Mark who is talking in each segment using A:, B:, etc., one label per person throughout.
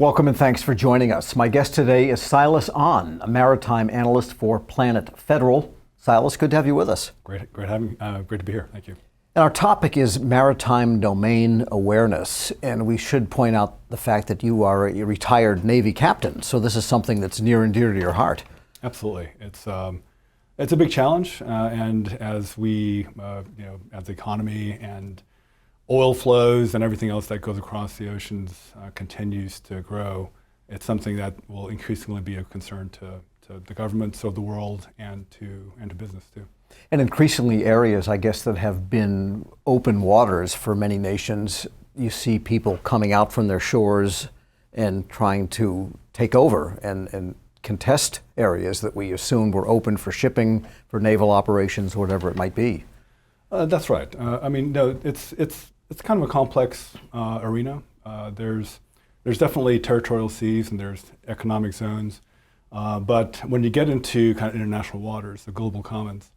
A: Welcome and thanks for joining us. My guest today is Silas Ahn, a maritime analyst for Planet Federal. Silas, good to have you with us.
B: Great to be here. Thank you.
A: And our topic is maritime domain awareness, and we should point out the fact that you are a retired Navy captain, so this is something that's near and dear to your heart.
B: Absolutely, it's a big challenge, and as we, as the economy and oil flows and everything else that goes across the oceans continues to grow, it's something that will increasingly be of concern to the governments of the world and to business too.
A: And increasingly areas, I guess, that have been open waters for many nations, you see people coming out from their shores and trying to take over and contest areas that we assumed were open for shipping, for naval operations, whatever it might be.
B: That's right. It's kind of a complex arena. There's definitely territorial seas and there's economic zones, but when you get into kind of international waters, the global commons,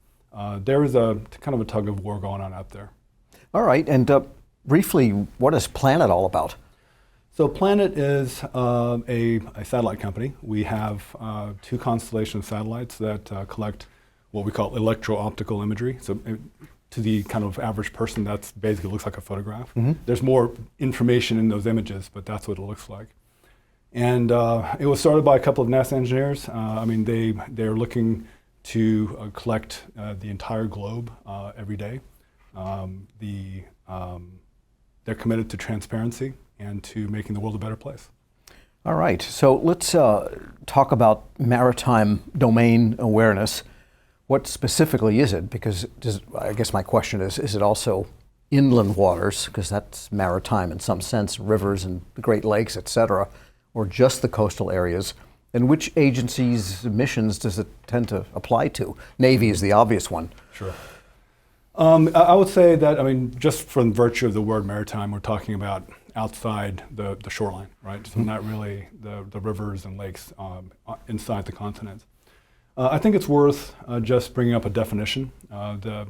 B: there is a kind of a tug of war going on out there.
A: All right, and briefly, what is Planet all about?
B: So Planet is a satellite company. We have two constellations of satellites that collect what we call electro-optical imagery. So to the kind of average person, that's basically looks like a photograph. Mm-hmm. There's more information in those images, but that's what it looks like. And it was started by a couple of NASA engineers. They're looking to collect the entire globe every day. They're committed to transparency and to making the world a better place.
A: All right, so let's talk about maritime domain awareness. What specifically is it? Because I guess my question is it also inland waters, because that's maritime in some sense, rivers and the Great Lakes, et cetera, or just the coastal areas? And which agencies' missions does it tend to apply to? Navy is the obvious one.
B: Sure. I would say that, just from virtue of the word maritime, we're talking about outside the shoreline, right? So not really the rivers and lakes inside the continent. I think it's worth just bringing up a definition. The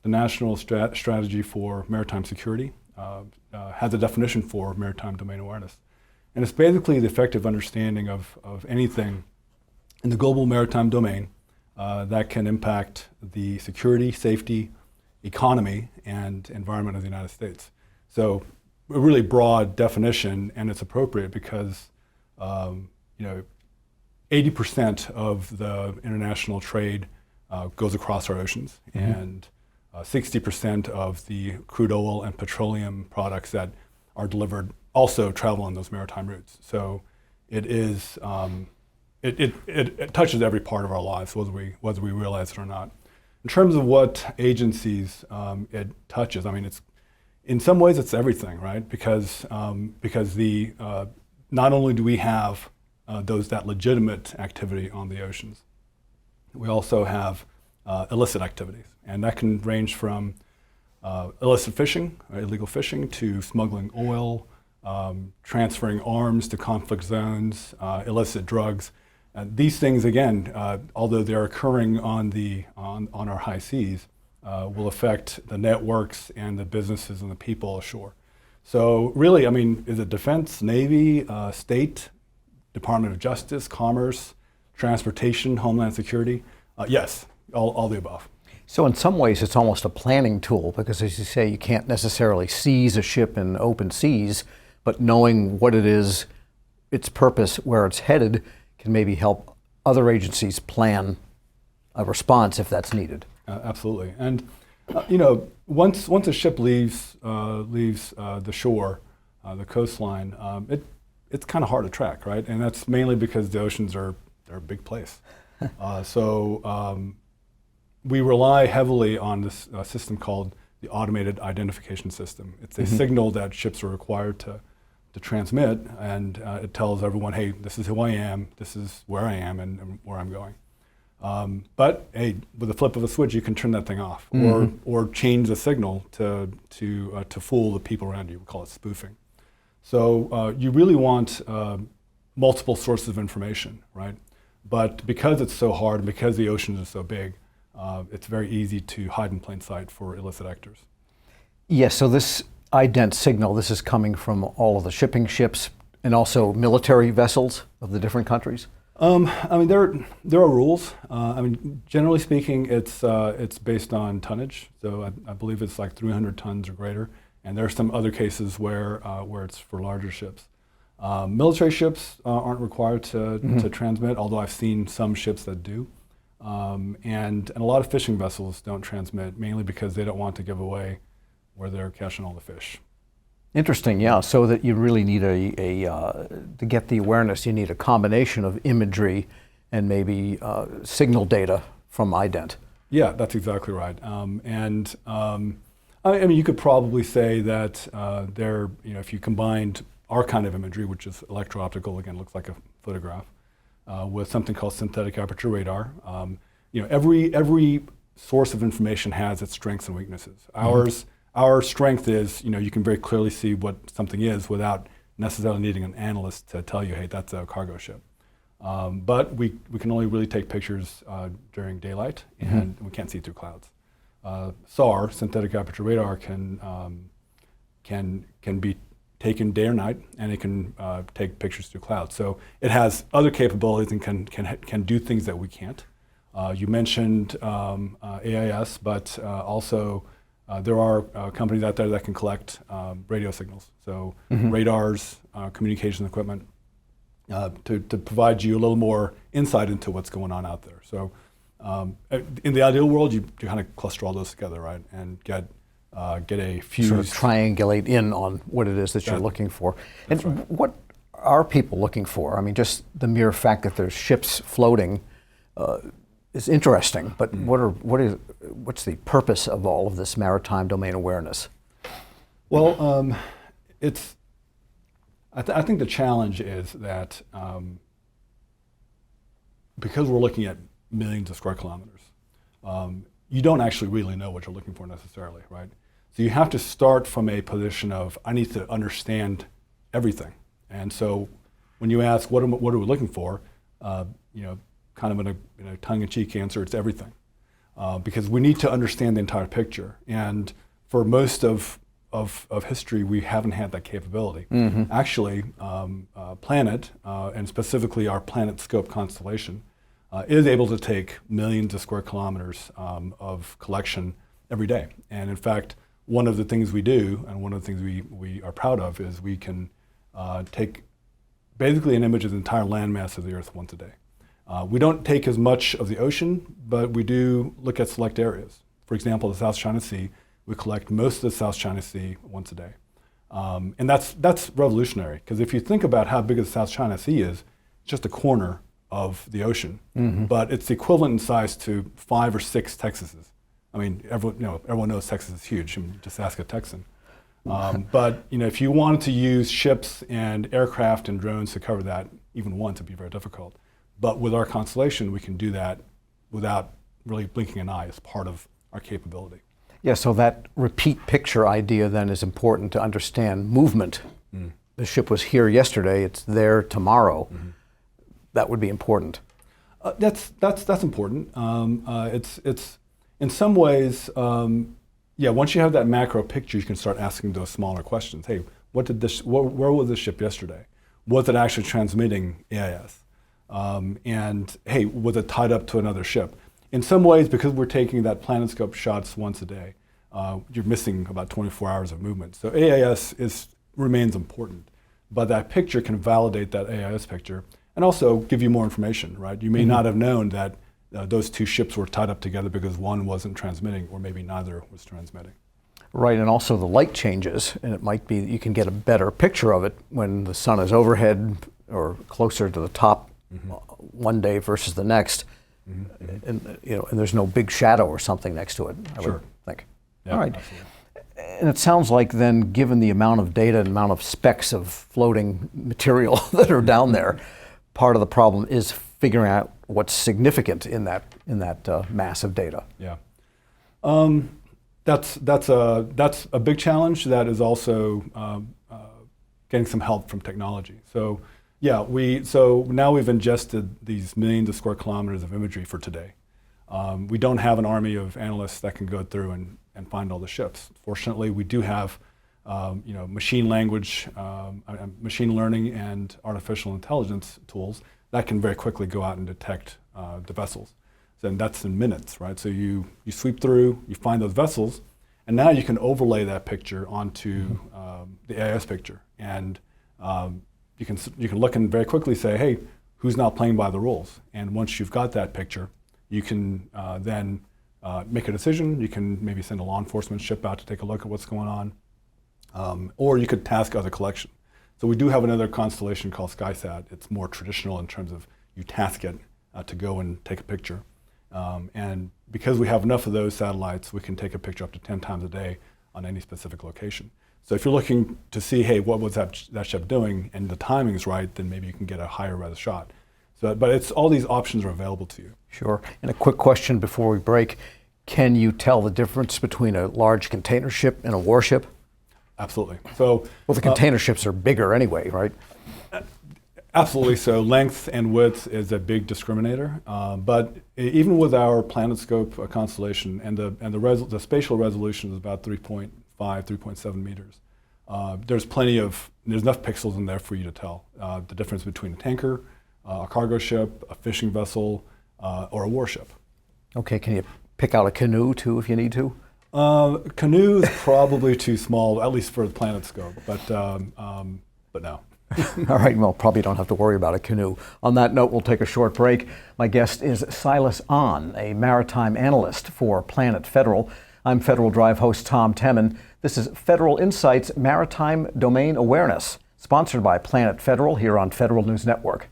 B: National Strategy for Maritime Security has a definition for maritime domain awareness. And it's basically the effective understanding of anything in the global maritime domain that can impact the security, safety, economy, and environment of the United States. So a really broad definition, and it's appropriate because 80% of the international trade goes across our oceans, mm-hmm. and 60% of the crude oil and petroleum products that are delivered also travel on those maritime routes. So it is it touches every part of our lives, whether we realize it or not. In terms of what agencies it touches, it's in some ways it's everything, right? Because the not only do we have that legitimate activity on the oceans, we also have illicit activities, and that can range from illicit fishing, illegal fishing, to smuggling oil, transferring arms to conflict zones, illicit drugs. These things, again, although they're occurring on our high seas, will affect the networks and the businesses and the people ashore. So really, is it defense, Navy, state, Department of Justice, Commerce, Transportation, Homeland Security? Yes, all the above.
A: So in some ways it's almost a planning tool, because as you say, you can't necessarily seize a ship in open seas, but knowing what it is, its purpose, where it's headed, can maybe help other agencies plan a response if that's needed.
B: Absolutely. And once a ship leaves the shore, the coastline, it's kind of hard to track, right? And that's mainly because the oceans they're a big place. So we rely heavily on this system called the Automated Identification System. It's a mm-hmm. signal that ships are required to transmit, and it tells everyone, hey, this is who I am, this is where I am, and where I'm going. But hey, with a flip of a switch, you can turn that thing off, mm-hmm. or change the signal to fool the people around you. We call it spoofing. So you really want multiple sources of information, right? But because it's so hard, and because the oceans are so big, it's very easy to hide in plain sight for illicit actors.
A: Yes, so this ident signal, this is coming from all of the shipping ships and also military vessels of the different countries?
B: I mean, there are rules. I mean, generally speaking, it's based on tonnage. So I believe it's like 300 tons or greater. And there are some other cases where it's for larger ships. Military ships aren't required to transmit, although I've seen some ships that do. And a lot of fishing vessels don't transmit, mainly because they don't want to give away where they're catching all the fish.
A: Interesting, yeah. So that you really need to get the awareness, you need a combination of imagery and maybe signal data from ident.
B: Yeah, that's exactly right. I mean, you could probably say that if you combined our kind of imagery, which is electro-optical, again, looks like a photograph, with something called synthetic aperture radar. Every source of information has its strengths and weaknesses. Our strength is, you can very clearly see what something is without necessarily needing an analyst to tell you, hey, that's a cargo ship. But we can only really take pictures during daylight, and we can't see through clouds. SAR, synthetic aperture radar, can be taken day or night, and it can take pictures through clouds. So it has other capabilities and can do things that we can't. You mentioned AIS, but also there are companies out there that can collect radio signals. So radars, communication equipment, to provide you a little more insight into what's going on out there. So in the ideal world, you kind of cluster all those together, right, and get a fused...
A: Sort of triangulate in on what it is that you're looking for. And
B: right.
A: What are people looking for? I mean, just the mere fact that there's ships floating is interesting, but what's the purpose of all of this maritime domain awareness?
B: Well, I think the challenge is that because we're looking at millions of square kilometers, you don't actually really know what you're looking for necessarily, right? So you have to start from a position of, I need to understand everything. And so when you ask, what are we looking for, kind of in a tongue-in-cheek answer, it's everything. Because we need to understand the entire picture. And for most of history, we haven't had that capability. Actually, Planet, and specifically our Planet Scope constellation, is able to take millions of square kilometers of collection every day. And in fact, one of the things we do, and one of the things we are proud of, is we can take basically an image of the entire landmass of the Earth once a day. We don't take as much of the ocean, but we do look at select areas. For example, the South China Sea, we collect most of the South China Sea once a day. And that's revolutionary, because if you think about how big the South China Sea is, it's just a corner of the ocean, but it's equivalent in size to 5 or 6 Texases. I mean, everyone knows Texas is huge. I mean, just ask a Texan. But if you wanted to use ships and aircraft and drones to cover that even once, it'd be very difficult. But with our constellation, we can do that without really blinking an eye as part of our capability.
A: Yeah, so that repeat picture idea then is important to understand movement. The ship was here yesterday, it's there tomorrow. That would be important.
B: That's important. It's in some ways, once you have that macro picture, you can start asking those smaller questions. Hey, where was this ship yesterday? Was it actually transmitting AIS? And hey, was it tied up to another ship? In some ways, because we're taking that PlanetScope shots once a day, you're missing about 24 hours of movement. So AIS remains important, but that picture can validate that AIS picture and also give you more information, right? You may not have known that those two ships were tied up together because one wasn't transmitting, or maybe neither was transmitting.
A: Right, and also the light changes, and it might be that you can get a better picture of it when the sun is overhead or closer to the top one day versus the next, and there's no big shadow or something next to it, I would think.
B: Yeah,
A: all right.
B: Absolutely.
A: And it sounds like then, given the amount of data and amount of specks of floating material that are down there, part of the problem is figuring out what's significant in that mass of data.
B: Yeah, that's a big challenge. That is also getting some help from technology. So yeah, so now we've ingested these millions of square kilometers of imagery for today. We don't have an army of analysts that can go through and find all the ships. Fortunately, we do have machine learning and artificial intelligence tools that can very quickly go out and detect the vessels. And that's in minutes, right? So you sweep through, you find those vessels, and now you can overlay that picture onto the AIS picture. And you can look and very quickly say, hey, who's not playing by the rules? And once you've got that picture, you can then make a decision. You can maybe send a law enforcement ship out to take a look at what's going on, or you could task other collection. So we do have another constellation called SkySat. It's more traditional in terms of you task it to go and take a picture. And because we have enough of those satellites, we can take a picture up to 10 times a day on any specific location. So if you're looking to see, hey, what was that ship doing, and the timing's right, then maybe you can get a higher res shot. So, but it's all these options are available to you.
A: Sure. And a quick question before we break. Can you tell the difference between a large container ship and a warship?
B: Absolutely. So,
A: well, the container ships are bigger anyway, right?
B: Absolutely. So length and width is a big discriminator. But even with our PlanetScope constellation, and the spatial resolution is about 3.5, 3.7 meters. There's enough pixels in there for you to tell the difference between a tanker, a cargo ship, a fishing vessel, or a warship.
A: Okay. Can you pick out a canoe too if you need to?
B: Canoe is probably too small, at least for the PlanetScope. But no.
A: All right, well, probably don't have to worry about a canoe. On that note, we'll take a short break. My guest is Silas Ahn, a maritime analyst for Planet Federal. I'm Federal Drive host Tom Temin. This is Federal Insights Maritime Domain Awareness, sponsored by Planet Federal here on Federal News Network.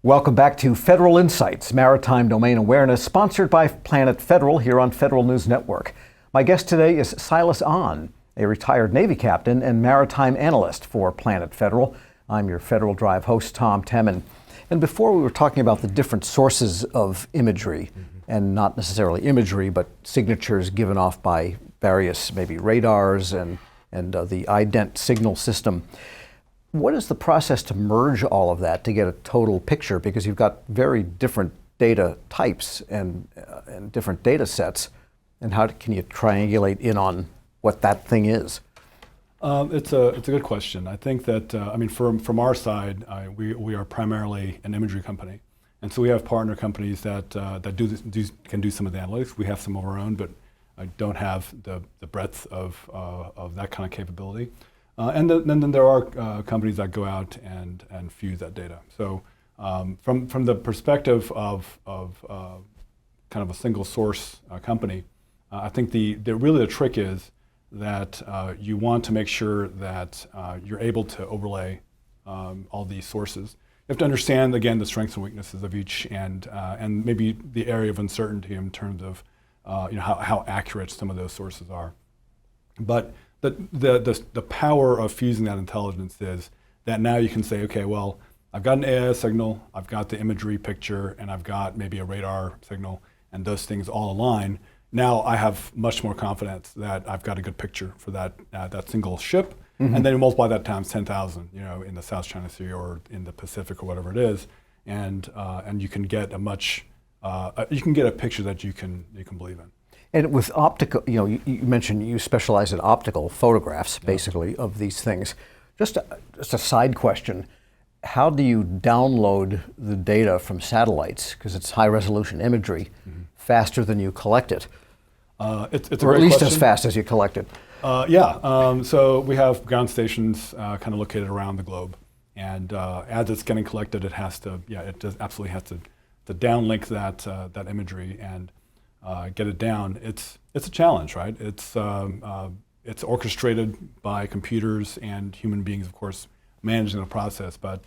A: Welcome back to Federal Insights, Maritime Domain Awareness, sponsored by Planet Federal here on Federal News Network. My guest today is Silas Ahn, a retired Navy captain and maritime analyst for Planet Federal. I'm your Federal Drive host, Tom Temin. And before we were talking about the different sources of imagery, and not necessarily imagery, but signatures given off by various maybe radars and the ident signal system. What is the process to merge all of that to get a total picture? Because you've got very different data types and different data sets. And how can you triangulate in on what that thing is?
B: It's a good question. I think that from our side, we are primarily an imagery company, and so we have partner companies that can do some of the analytics. We have some of our own, but don't have the breadth of that kind of capability. And then there are companies that go out and fuse that data. So from the perspective of kind of a single source company, I think the trick is that you want to make sure that you're able to overlay all these sources. You have to understand, again, the strengths and weaknesses of each, and maybe the area of uncertainty in terms of how accurate some of those sources are. But the power of fusing that intelligence is that now you can say, okay, well, I've got an AIS signal, I've got the imagery picture, and I've got maybe a radar signal, and those things all align. Now I have much more confidence that I've got a good picture for that single ship, and then you multiply that times 10,000, in the South China Sea or in the Pacific or whatever it is, and you can get a picture that you can believe in.
A: And with optical, you mentioned you specialize in optical photographs, basically, of these things. Just a side question: how do you download the data from satellites? Because it's high-resolution imagery, faster than you collect it,
B: it's a
A: or at
B: great
A: least
B: question.
A: as fast as you collect it.
B: So we have ground stations kind of located around the globe, and as it's getting collected, it absolutely has to downlink that imagery and get it down. It's a challenge, right? It's orchestrated by computers and human beings, of course, managing the process, but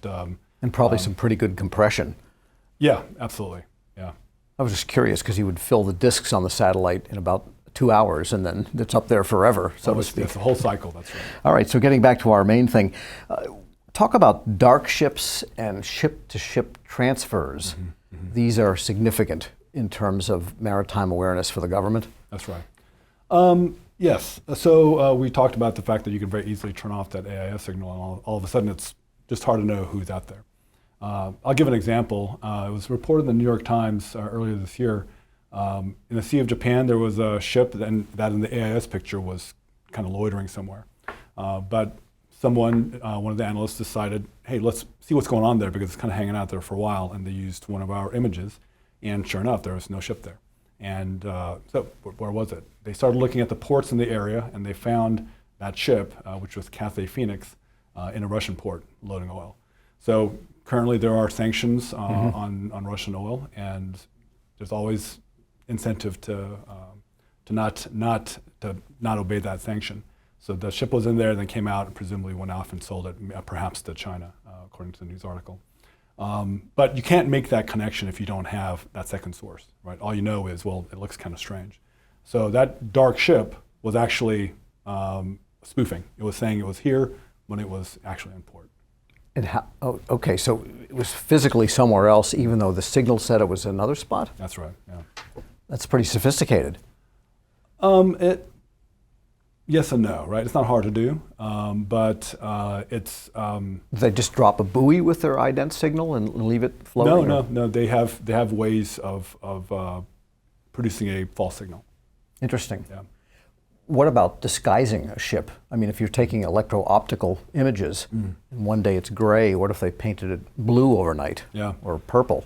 A: And probably some pretty good compression.
B: Yeah, absolutely. Yeah.
A: I was just curious because you would fill the disks on the satellite in about 2 hours, and then it's up there forever, so to speak.
B: It's a whole cycle, that's right.
A: All right, so getting back to our main thing, talk about dark ships and ship-to-ship transfers. These are significant in terms of maritime awareness for the government.
B: That's right. Yes. So we talked about the fact that you can very easily turn off that AIS signal, and all of a sudden it's just hard to know who's out there. I'll give an example. It was reported in the New York Times earlier this year. In the Sea of Japan, there was a ship that in the AIS picture was kind of loitering somewhere. But someone, one of the analysts decided, hey, let's see what's going on there because it's kind of hanging out there for a while. And they used one of our images. And sure enough, there was no ship there. And so where was it? They started looking at the ports in the area, and they found that ship, which was Cathay Phoenix, in a Russian port loading oil. So currently there are sanctions on Russian oil, and there's always incentive to not obey that sanction. So the ship was in there, then came out and presumably went off and sold it, perhaps to China, according to the news article. But you can't make that connection if you don't have that second source, right? All you know is, well, it looks kind of strange. So that dark ship was actually spoofing. It was saying it was here when it was actually in port.
A: And okay, so it was physically somewhere else, even though the signal said it was another spot?
B: That's right, yeah.
A: That's pretty sophisticated.
B: Yes and no, right? It's not hard to do, but it's...
A: They just drop a buoy with their ident signal and leave it floating?
B: No. They have ways of producing a false signal.
A: Interesting.
B: Yeah.
A: What about disguising a ship? I mean, if you're taking electro-optical images, and one day it's gray, what if they painted it blue overnight?
B: Yeah.
A: Or purple?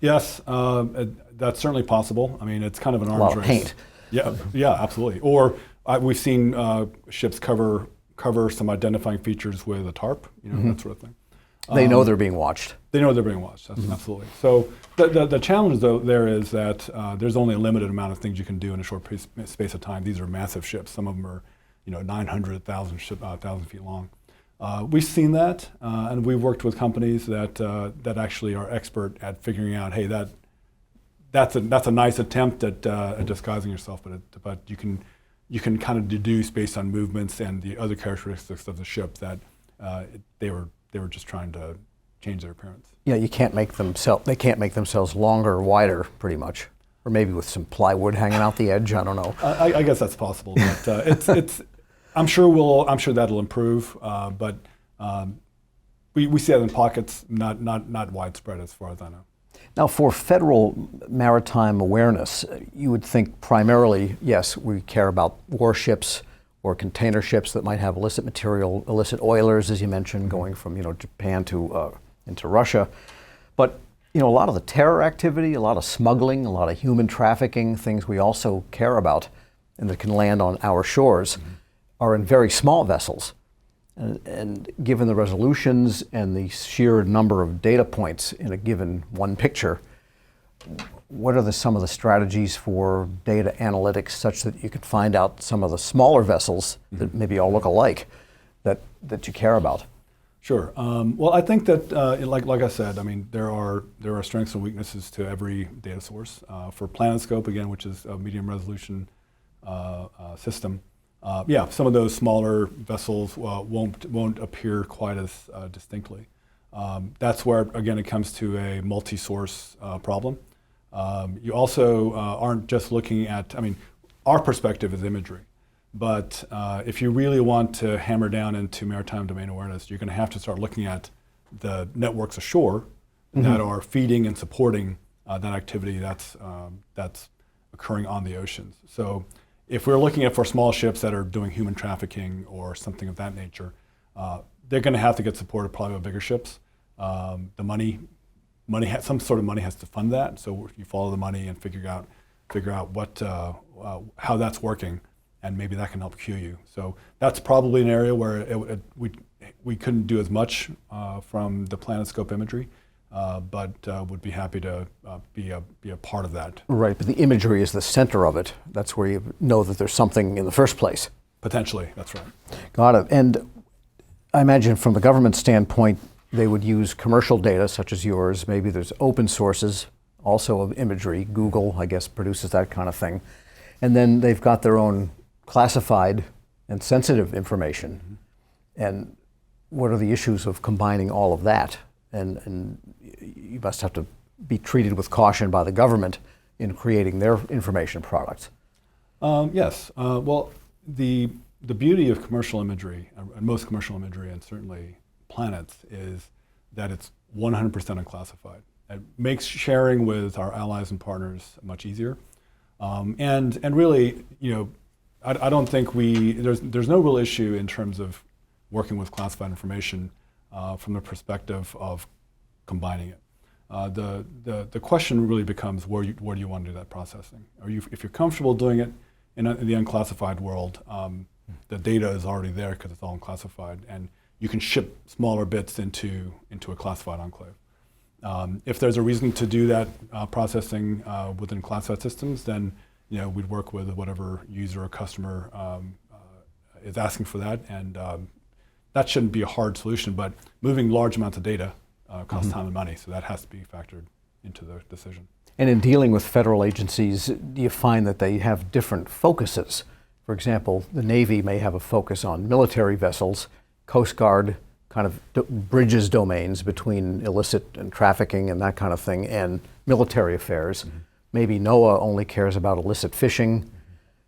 B: Yes, that's certainly possible. I mean, it's kind of an arms race.
A: A lot of paint.
B: Yeah, absolutely. Or we've seen ships cover some identifying features with a tarp, that sort of thing.
A: They know they're being watched.
B: They know they're being watched, that's absolutely. So the challenge, though, there is that there's only a limited amount of things you can do in a short space of time. These are massive ships. Some of them are 900,000 feet long. We've seen that, and we've worked with companies that actually are expert at figuring out, hey, that's a nice attempt at disguising yourself, but you can kind of deduce based on movements and the other characteristics of the ship that they were just trying to change their appearance. Yeah,
A: they can't make themselves longer or wider, pretty much, or maybe with some plywood hanging out the edge. I don't know.
B: I guess that's possible, but it's. I'm sure that'll improve, but we see that in pockets, not widespread as far as I know.
A: Now, for federal maritime awareness, you would think primarily, yes, we care about warships or container ships that might have illicit material, illicit oilers, as you mentioned, going from Japan to into Russia. But a lot of the terror activity, a lot of smuggling, a lot of human trafficking, things we also care about and that can land on our shores, are in very small vessels. And given the resolutions and the sheer number of data points in a given one picture, what are some of the strategies for data analytics such that you could find out some of the smaller vessels that maybe all look alike that you care about?
B: Sure. Well, I think that, like I said, I mean, there are strengths and weaknesses to every data source. For PlanetScope, again, which is a medium resolution system, some of those smaller vessels won't appear quite as distinctly. That's where, again, it comes to a multi-source problem. You also aren't just looking at, our perspective is imagery, but if you really want to hammer down into maritime domain awareness, you're going to have to start looking at the networks ashore that are feeding and supporting that activity that's occurring on the oceans. So if we're looking at for small ships that are doing human trafficking or something of that nature, they're going to have to get supported probably by bigger ships. The some sort of money has to fund that. So you follow the money and figure out what how that's working, and maybe that can help cue you. So that's probably an area where we couldn't do as much from the PlanetScope imagery, but would be happy to be a part of that. Right,
A: but the imagery is the center of it. That's where you know that there's something in the first place.
B: Potentially, that's right.
A: Got it. And I imagine from the government standpoint, they would use commercial data such as yours. Maybe there's open sources also of imagery. Google, I guess, produces that kind of thing. And then they've got their own classified and sensitive information. And what are the issues of combining all of that? And you must have to be treated with caution by the government in creating their information products.
B: Yes. Well, the beauty of commercial imagery, and most commercial imagery, and certainly planets, is that it's 100% unclassified. It makes sharing with our allies and partners much easier. And really, I don't think there's no real issue in terms of working with classified information from the perspective of combining it. The question really becomes where do you want to do that processing? If you're comfortable doing it in the unclassified world, the data is already there because it's all unclassified, and you can ship smaller bits into a classified enclave. If there's a reason to do that processing within classified systems, then we'd work with whatever user or customer is asking for that, and that shouldn't be a hard solution. But moving large amounts of data costs time and money, so that has to be factored into the decision.
A: And in dealing with federal agencies, do you find that they have different focuses? For example, the Navy may have a focus on military vessels, Coast Guard kind of bridges domains between illicit and trafficking and that kind of thing, and military affairs. Maybe NOAA only cares about illicit fishing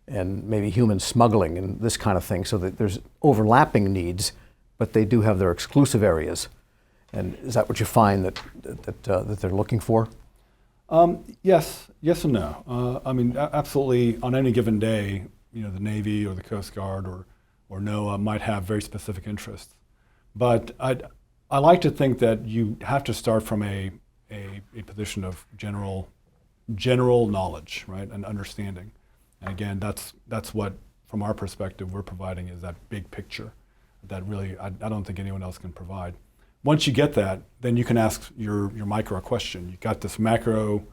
A: and maybe human smuggling and this kind of thing, so that there's overlapping needs, but they do have their exclusive areas. And is that what you find that they're looking for?
B: Yes and no. Absolutely. On any given day, the Navy or the Coast Guard or NOAA might have very specific interests. But I like to think that you have to start from a position of general knowledge, right, and understanding. And again, that's what, from our perspective, we're providing, is that big picture that really I don't think anyone else can provide. Once you get that, then you can ask your micro question. You got this macro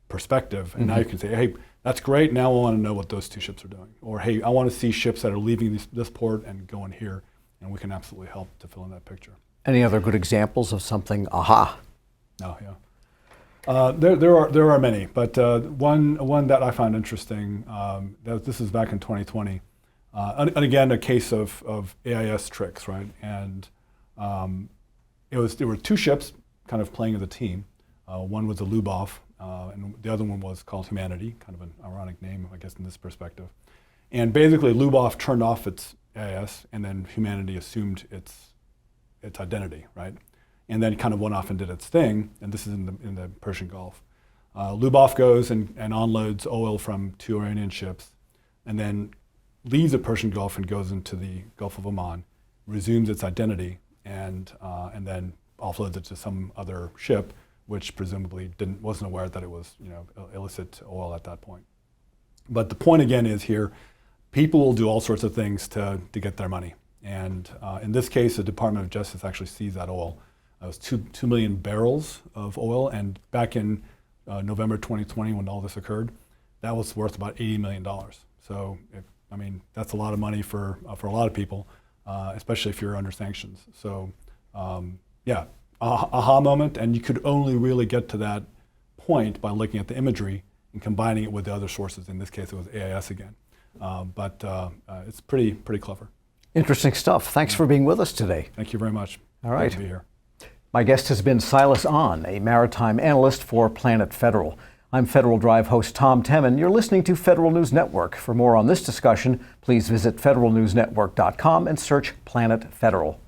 B: perspective, and now you can say, hey, that's great. Now I want to know what those two ships are doing. Or, hey, I want to see ships that are leaving this port and going here, and we can absolutely help to fill in that picture. Any
A: other good examples of something, aha?
B: Oh, yeah. There are many, but one that I found interesting, this is back in 2020, and again, a case of AIS tricks, right? And there were two ships kind of playing as a team. One was a Lubov, and the other one was called Humanity, kind of an ironic name, I guess, in this perspective. And basically, Lubov turned off its AIS, and then Humanity assumed its identity, right? And then kind of went off and did its thing, and this is in the Persian Gulf. Lubov goes and unloads oil from two Iranian ships, and then leaves the Persian Gulf and goes into the Gulf of Oman, resumes its identity, and then offloads it to some other ship, which presumably wasn't aware that it was illicit oil at that point. But the point again is here, people will do all sorts of things to get their money. And in this case, the Department of Justice actually seized that oil. It was 2 million barrels of oil, and back in November 2020, when all this occurred, that was worth about $80 million. So, that's a lot of money for a lot of people, especially if you're under sanctions. So, aha moment, and you could only really get to that point by looking at the imagery and combining it with the other sources. In this case, it was AIS again. But it's pretty clever.
A: Interesting stuff. Thanks for being with us today.
B: Thank you very much.
A: All right.
B: Good to be here.
A: My guest has been Silas Ahn, a maritime analyst for Planet Federal. I'm Federal Drive host Tom Temin. You're listening to Federal News Network. For more on this discussion, please visit federalnewsnetwork.com and search Planet Federal.